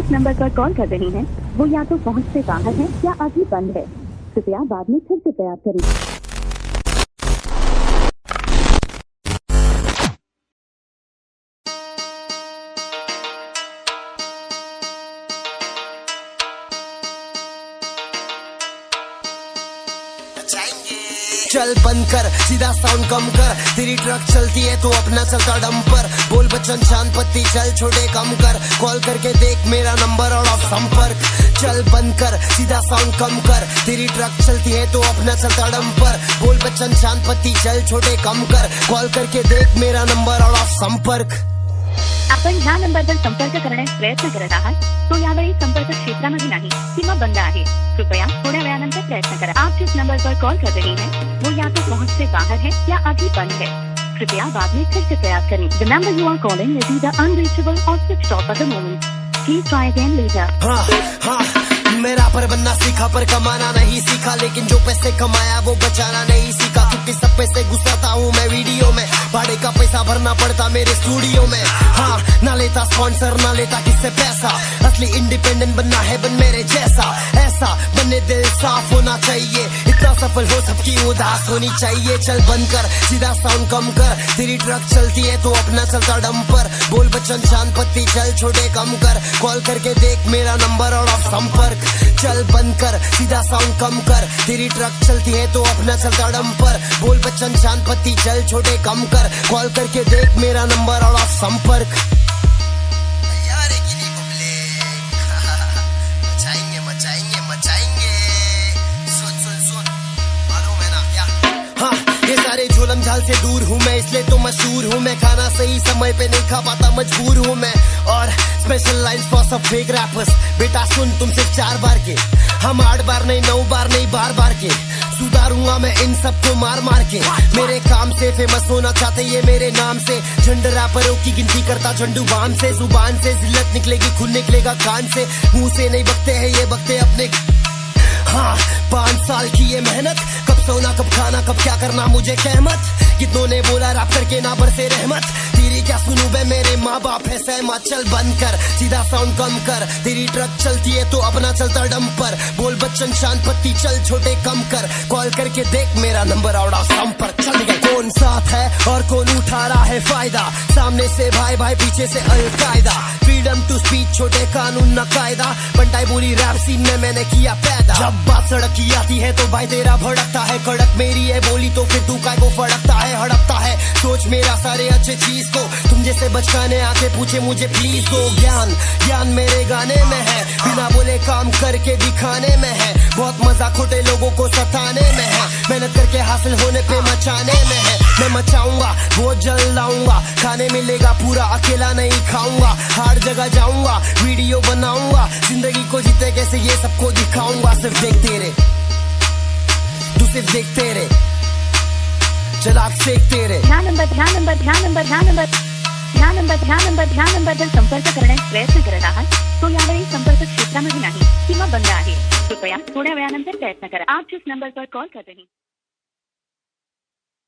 जिस नंबर पर कॉल कर रही हैं वो या तो पहुंच से बाहर है या अभी बंद है। कृपया बाद में फिर से प्रयास करें। चल बंद कर, सीधा साउंड कम कर, तेरी ट्रक चलती है तो अपना चलता डंपर। बोल बच्चन चांद पत्ती चल छोटे कम कर, कॉल करके देख मेरा नंबर और ऑफ संपर्क। चल बंद कर, सीधा साउंड कम कर, तेरी ट्रक चलती है तो अपना चलता डंपर। बोल बच्चन चांद पत्ती चल छोटे कम कर, कॉल करके देख मेरा नंबर और ऑफ संपर्क। आपण ह्या नंबरवर संपर्क करण्यास प्रयत्न करत आहात तो यावेळी संपर्क क्षेत्रामध्ये नाही किंवा बंद आहे। कृपया थोड्या वेळानंतर प्रयत्न करा। आप जिस नंबर पर कॉल कर रही हैं वो या तो पहुंच से बाहर है या अभी बंद है। कृपया बाद में फिर से प्रयास करें। The number you are calling is either unreachable or switched off at the moment. Please try again later. मेरा पर बनना सीखा पर कमाना नहीं सीखा, लेकिन जो पैसे कमाया वो बचाना नहीं सीखा। क्योंकि सब पैसे घुसाता हूँ मैं वीडियो में, भाड़े का पैसा भरना पड़ता मेरे स्टूडियो में। हाँ, ना लेता स्पॉन्सर ना लेता किससे पैसा, असली इंडिपेंडेंट बनना है बन मेरे जैसा। ऐसा बने दिल साफ होना चाहिए, इतना सफल हो सबकी उदास होनी चाहिए। चल बंद कर, सीधा साउंड कम कर, तेरी ट्रक चलती है तो अपना चलता डंपर। बोल बच्चन चांद पत्ती चल छोटे कम कर, कॉल करके देख मेरा नंबर और ऑफ संपर्क। चल बंद कर, सीधा साउंड कम कर, तेरी ट्रक चलती है तो अपना चलता डंपर। बोल बच्चन चांद पत्ती चल छोटे कम कर, कॉल करके देख मेरा नंबर और ऑफ संपर्क। तैयार है कि नहीं पब्लिक? मचाएंगे मचाएंगे मचाएंगे। सुन सुन सुन, मालूम है ना क्या? हाँ, ये सारे झोलम झाल से दूर हूँ मैं, इसलिए तो मशहूर हूँ मैं। खाना सही समय पे नहीं खा पाता मजबूर हूँ मैं। और स्पेशल लाइन्स फॉर सब फेक रैपर्स, बेटा सुन तुम सिर्फ 4 बार के, हम 8 बार नहीं 9 बार नहीं बार बार के। सुधारूंगा मैं इन सबको मार मार के, मेरे काम से फेमस होना चाहते ये मेरे नाम से। झंड रैपरों की गिनती करता झंडू बाम से, जुबान से जिल्लत निकलेगी खून निकलेगा कान से। मुंह से नहीं बकते हैं ये बकते अपने। हाँ, 5 साल की ये मेहनत, कब सोना कब खाना कब क्या करना मुझे कहमत। कितनों ने बोला रैप करके ना बरसे रहमत, तेरी क्या सुनूं बे मेरे माँ बाप है सहमत। चल बंद कर, सीधा साउंड कम कर, तेरी ट्रक चलती है तो अपना चलता डंपर। बोल बच्चन शांत पत्ती चल छोटे कम कर, कॉल करके देख मेरा नंबर आउट ऑफ संपर्क। चल गए, कौन साथ है और कौन उठा रहा है फायदा, सामने से भाई भाई पीछे से अलकायदा। फ्रीडम टू स्पीच छोटे कानून न कायदा, बंटाई बोली रैप सीन में मैंने किया पैदा। जब बात सड़क की आती है तो भाई तेरा भड़कता है, कड़क मेरी है बोली तो फिर तू काय को फड़कता है हड़पता है। सोच मेरा सारे अच्छे चीज को, तुम जैसे बचकाने आके पूछे मुझे प्लीज दो ज्ञान। ज्ञान मेरे गाने में है, बिना बोले काम करके दिखाने में है। बहुत मजा खोटे लोगों को सताने में है, मेहनत करके हासिल होने पे मचाने में है। मैं मचाऊंगा बहुत जल्द लाऊंगा, खाने मिलेगा पूरा अकेला नहीं खाऊंगा। हर जगह जाऊंगा वीडियो बनाऊंगा, जिंदगी को जीते कैसे ये सबको दिखाऊंगा। सिर्फ देखते रे तू, सिर्फ देखते रे, चलाक सेकते रे। ह्या नंबरवर संपर्क करण्यास प्रयत्न करत आहात तो यावेळी संपर्क क्षेत्रामध्ये नाही किंवा बंद आहे। कृपया थोड्या वेळानंतर प्रयत्न करा। आप जिस नंबर पर कॉल कर रही